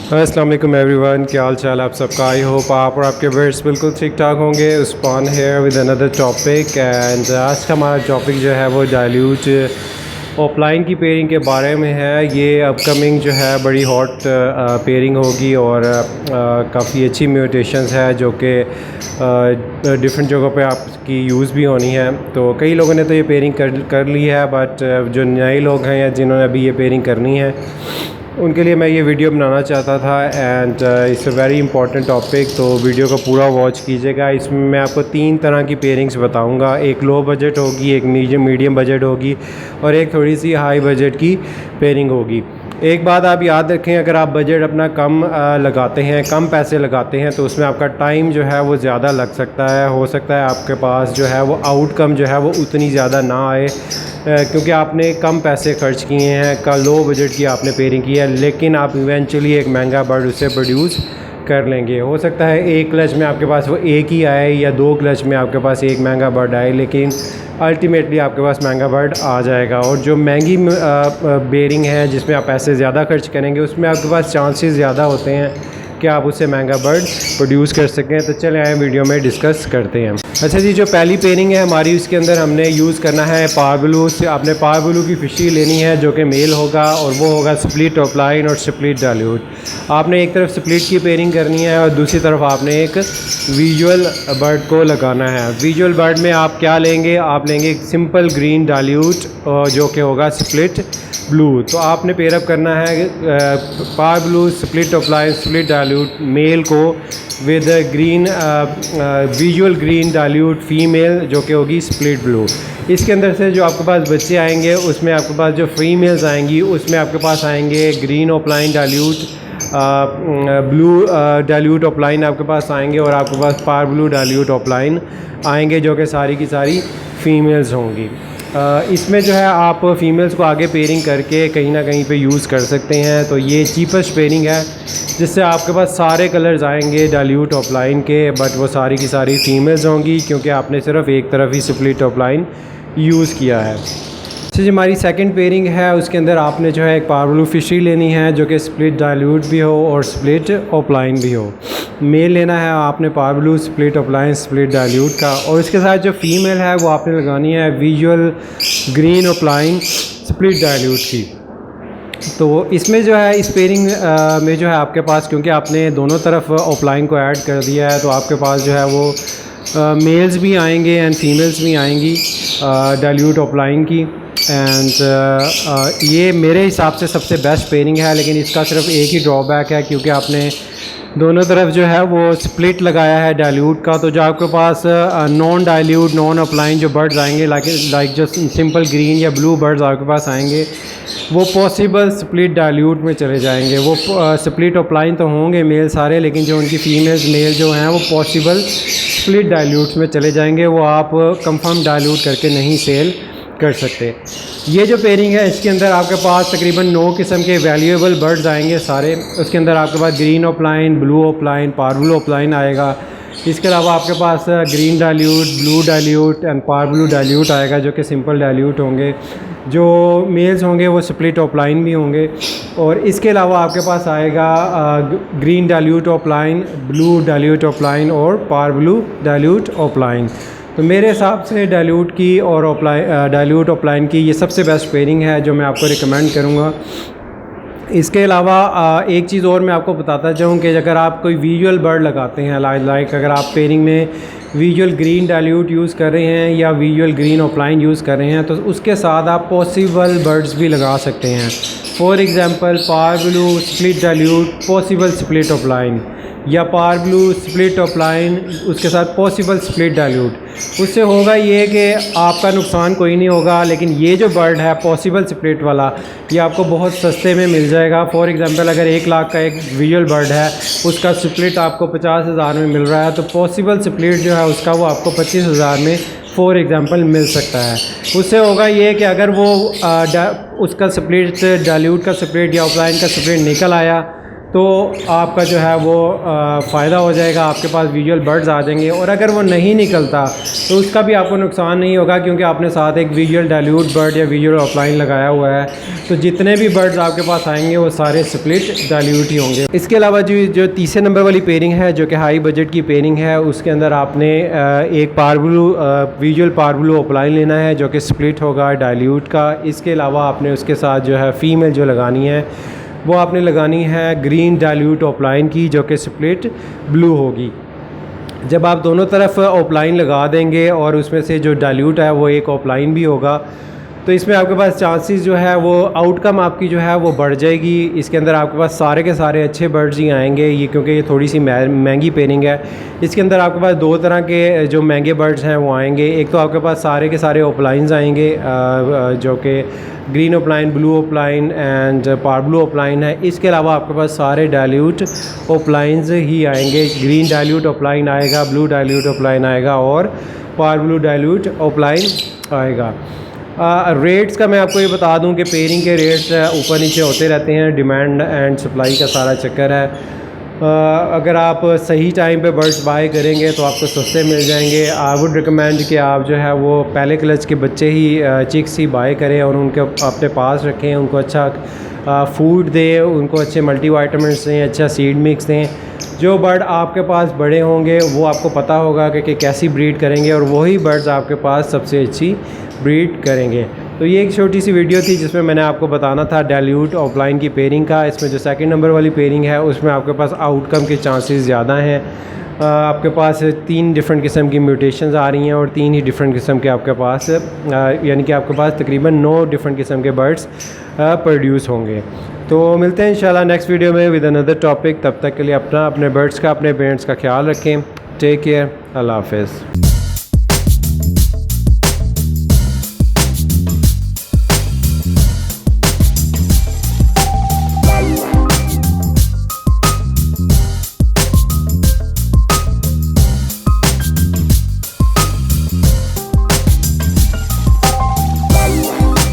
अस्सलाम वालेकुम एवरीवन, क्या हाल चाल आप सबका। आई होप आप और आपके वर्ड्स बिल्कुल ठीक ठाक होंगे। Usman here with another topic and आज का हमारा टॉपिक जो है वो डाइल्यूट ऑफलाइन की पेयरिंग के बारे में है। ये अपकमिंग जो है बड़ी हॉट पेयरिंग होगी और काफ़ी अच्छी म्यूटेशंस है जो कि डिफरेंट जगहों पे आपकी यूज़ भी होनी है। तो कई लोगों ने तो ये पेयरिंग कर ली है, बट जो नए लोग हैं या जिन्होंने अभी ये पेयरिंग करनी है उनके लिए मैं ये वीडियो बनाना चाहता था and it's a very important topic. तो वीडियो को पूरा वॉच कीजिएगा। इसमें मैं आपको 3 तरह की पेयरिंग्स बताऊंगा। एक लो बजट होगी, एक मीडियम बजट होगी और एक थोड़ी सी हाई बजट की पेयरिंग होगी। एक बात आप याद रखें, अगर आप बजट अपना कम लगाते हैं, कम पैसे लगाते हैं, तो उसमें आपका टाइम जो है वो ज़्यादा लग सकता है। हो सकता है आपके पास जो है वो आउटकम जो है वो उतनी ज़्यादा ना आए क्योंकि आपने कम पैसे खर्च किए हैं, का लो बजट की आपने पेयरिंग की है, लेकिन आप इवेंचुअली एक महंगा बर्ड उससे प्रोड्यूस कर लेंगे। हो सकता है एक क्लच में आपके पास वो एक ही आए या 2 क्लच में आपके पास एक महंगा बर्ड आए, लेकिन अल्टीमेटली आपके पास महंगा बर्ड आ जाएगा। और जो महंगी बेयरिंग है जिसमें आप पैसे ज़्यादा खर्च करेंगे, उसमें आपके पास चांसेस ज़्यादा होते हैं कि आप उससे महंगा बर्ड प्रोड्यूस कर सकें। तो चले आए वीडियो में डिस्कस करते हैं। अच्छा जी, जो पहली पेयरिंग है हमारी, उसके अंदर हमने यूज़ करना है पावर ब्लू से। आपने पावर ब्लू की फिशी लेनी है जो कि मेल होगा और वो होगा स्प्लिट ऑफलाइन और स्प्लिट डाइल्यूट। आपने एक तरफ स्प्लिट की पेयरिंग करनी है और दूसरी तरफ आपने एक विजुअल बर्ड को लगाना है। विजुअल बर्ड में आप क्या लेंगे? आप लेंगे सिंपल ग्रीन डाइल्यूट जो कि होगा स्प्लिट ब्लू। तो आपने पेयरअप करना है power blue split offline split dilute male को with green visual green dilute female जो कि होगी स्प्लिट ब्लू। इसके अंदर से जो आपके पास बच्चे आएंगे उसमें आपके पास जो फीमेल्स आएंगी उसमें आपके पास आएंगे green offline dilute blue dilute offline आपके पास आएंगे और आपके पास पावर ब्लू डाइल्यूट ऑफलाइन आएंगे जो कि सारी की सारी फीमेल्स होंगी। इसमें जो है आप फीमेल्स को आगे पेयरिंग करके कहीं ना कहीं पे यूज़ कर सकते हैं। तो ये चीपेस्ट पेयरिंग है जिससे आपके पास सारे कलर्स आएंगे डाइल्यूट ऑफलाइन के, बट वो सारी की सारी फीमेल्स होंगी क्योंकि आपने सिर्फ एक तरफ ही स्प्लिट ऑफलाइन यूज़ किया है। अच्छा जी, हमारी सेकंड पेयरिंग है, उसके अंदर आपने जो है एक पावर ब्लू फिशरी लेनी है जो कि स्प्लिट डाइल्यूट भी हो और स्प्लिट ऑफलाइन भी हो। मेल लेना है आपने power blue split offline split dilute का, और इसके साथ जो फीमेल है वो आपने लगानी है visual green offline split dilute की। तो इसमें जो है इस पेयरिंग में जो है आपके पास, क्योंकि आपने दोनों तरफ ऑफलाइन को ऐड कर दिया है, तो आपके पास जो है वो मेल्स भी आएंगे एंड फीमेल्स भी आएंगी डाइल्यूट ऑफलाइन की। एंड ये मेरे हिसाब से सबसे बेस्ट पेयरिंग है, लेकिन इसका सिर्फ एक ही ड्रॉबैक है क्योंकि आपने दोनों तरफ जो है वो स्प्लिट लगाया है डाइल्यूट का। तो जो आपके पास नॉन डाइल्यूट नॉन ऑफलाइन जो बर्ड्स आएंगे लाइक जो सिंपल ग्रीन या ब्लू बर्ड्स आपके पास आएंगे वो पॉसिबल स्प्लिट डाइल्यूट में चले जाएंगे। वो स्प्लिट ऑफलाइन तो होंगे मेल सारे, लेकिन जो उनकी फीमेल्स मेल जो हैं वो पॉसिबल स्प्लिट डाइल्यूट में चले जाएंगे। वो आप कंफर्म डाइल्यूट करके नहीं सेल कर सकते। ये जो पेयरिंग है इसके अंदर आपके पास तकरीबन 9 किस्म के वैल्यूएबल बर्ड्स आएंगे सारे। उसके अंदर आपके पास green offline blue offline power blue offline आएगा। इसके अलावा आपके पास green dilute blue dilute and power blue dilute आएगा जो कि सिंपल डाइल्यूट होंगे। जो मेल्स होंगे वो स्प्लिट ऑफलाइन भी होंगे। और इसके अलावा आपके पास आएगा green dilute offline blue dilute offline और पावर ब्लू डाइल्यूट ऑफलाइन। तो मेरे हिसाब से डाइल्यूट की और डाइल्यूट ऑफलाइन की ये सबसे बेस्ट पेयरिंग है जो मैं आपको रिकमेंड करूँगा। इसके अलावा एक चीज़ और मैं आपको बताता चाहूँ कि अगर आप कोई विजुअल बर्ड लगाते हैं लाइक अगर आप पेयरिंग में विजुअल ग्रीन डाइल्यूट यूज़ कर रहे हैं या विजुअल ग्रीन ऑफलाइन यूज़ कर रहे हैं, तो उसके साथ आप पॉसिबल बर्ड्स भी लगा सकते हैं। For example power blue split dilute possible split offline या पावर ब्लू स्प्लिट ऑफलाइन उसके साथ पॉसिबल स्प्लिट डाइल्यूट। उससे होगा ये कि आपका नुकसान कोई नहीं होगा, लेकिन ये जो बर्ड है पॉसिबल स्प्लिट वाला ये आपको बहुत सस्ते में मिल जाएगा। फॉर एग्जांपल अगर 1 लाख का एक विजुअल बर्ड है उसका स्प्लिट आपको 50,000 में मिल रहा है, तो पॉसिबल स्प्लिट जो है उसका वो आपको 25,000 में फॉर एग्ज़ाम्पल मिल सकता है। उससे होगा ये कि अगर वो उसका स्प्लिट डाइल्यूट का स्प्लिट या ऑफलाइन का स्प्लिट निकल आया तो आपका जो है वो फ़ायदा हो जाएगा, आपके पास विजुअल बर्ड्स आ जाएंगे। और अगर वो नहीं निकलता तो उसका भी आपको नुकसान नहीं होगा, क्योंकि आपने साथ एक विजुअल डाइल्यूट बर्ड या विजुअल ऑफलाइन लगाया हुआ है। तो जितने भी बर्ड्स आपके पास आएंगे वो सारे स्प्लिट डाइल्यूट ही होंगे। इसके अलावा जो तीसरे नंबर वाली पेयरिंग है, जो कि हाई बजट की पेयरिंग है, उसके अंदर आपने एक पारब्लू विजुअल पारब्लू ऑफलाइन लेना है जो कि स्प्लिट होगा डाइल्यूट का। इसके अलावा आपने उसके साथ जो है फ़ीमेल जो लगानी है वो आपने लगानी है ग्रीन डाइल्यूट ऑफलाइन की, जो कि स्प्लिट ब्लू होगी। जब आप दोनों तरफ ऑफलाइन लगा देंगे और उसमें से जो डाइल्यूट है वो एक ऑफलाइन भी होगा, तो इसमें आपके पास चांसेस जो है वो आउटकम आपकी जो है वो बढ़ जाएगी। इसके अंदर आपके पास सारे के सारे अच्छे बर्ड्स ही आएंगे, ये क्योंकि ये थोड़ी सी महंगी पेयरिंग है। इसके अंदर आपके पास दो तरह के जो महंगे बर्ड्स हैं वो आएंगे। एक तो आपके पास सारे के सारे ऑफलाइंस आएंगे, जो कि green offline, blue offline and पार ब्लू ऑफलाइन है। इसके अलावा आपके पास सारे डाइल्यूट ऑफलाइंस ही आएंगे। ग्रीन डाइल्यूट ऑफलाइन आएगा, ब्लू डाइल्यूट ऑफलाइन आएगा और पार ब्लू डाइल्यूट ऑफलाइन आएगा। रेट्स का मैं आपको ये बता दूं कि पेयरिंग के रेट्स ऊपर नीचे होते रहते हैं, डिमांड एंड सप्लाई का सारा चक्कर है। अगर आप सही टाइम पे बर्ड्स बाय करेंगे तो आपको सस्ते मिल जाएंगे। आई वुड रिकमेंड कि आप जो है वो पहले क्लच के बच्चे ही चिक्स ही बाय करें और उनके अपने पास रखें, उनको अच्छा फूड दें, उनको अच्छे मल्टीविटामिन्स दें, अच्छा सीड मिक्स दें। जो बर्ड आपके पास बड़े होंगे वो आपको पता होगा कि कैसी ब्रीड करेंगे और वही बर्ड्स आपके पास सबसे अच्छी ब्रीड करेंगे। तो ये एक छोटी सी वीडियो थी जिसमें मैंने आपको बताना था डाइल्यूट ऑफलाइन की पेयरिंग का। इसमें जो सेकंड नंबर वाली पेयरिंग है उसमें आपके पास आउटकम के चांसेस ज़्यादा हैं। आपके पास 3 डिफरेंट किस्म की म्यूटेशंस आ रही हैं और 3 ही डिफरेंट किस्म के आपके पास यानी कि आपके पास तकरीबन 9 डिफरेंट किस्म के बर्ड्स प्रोड्यूस होंगे। तो मिलते हैं इंशाल्लाह नेक्स्ट वीडियो में विद अनदर टॉपिक। तब तक के लिए अपने बर्ड्स का, अपने पेरेंट्स का ख्याल रखें। टेक केयर, अल्लाह हाफ़िज़।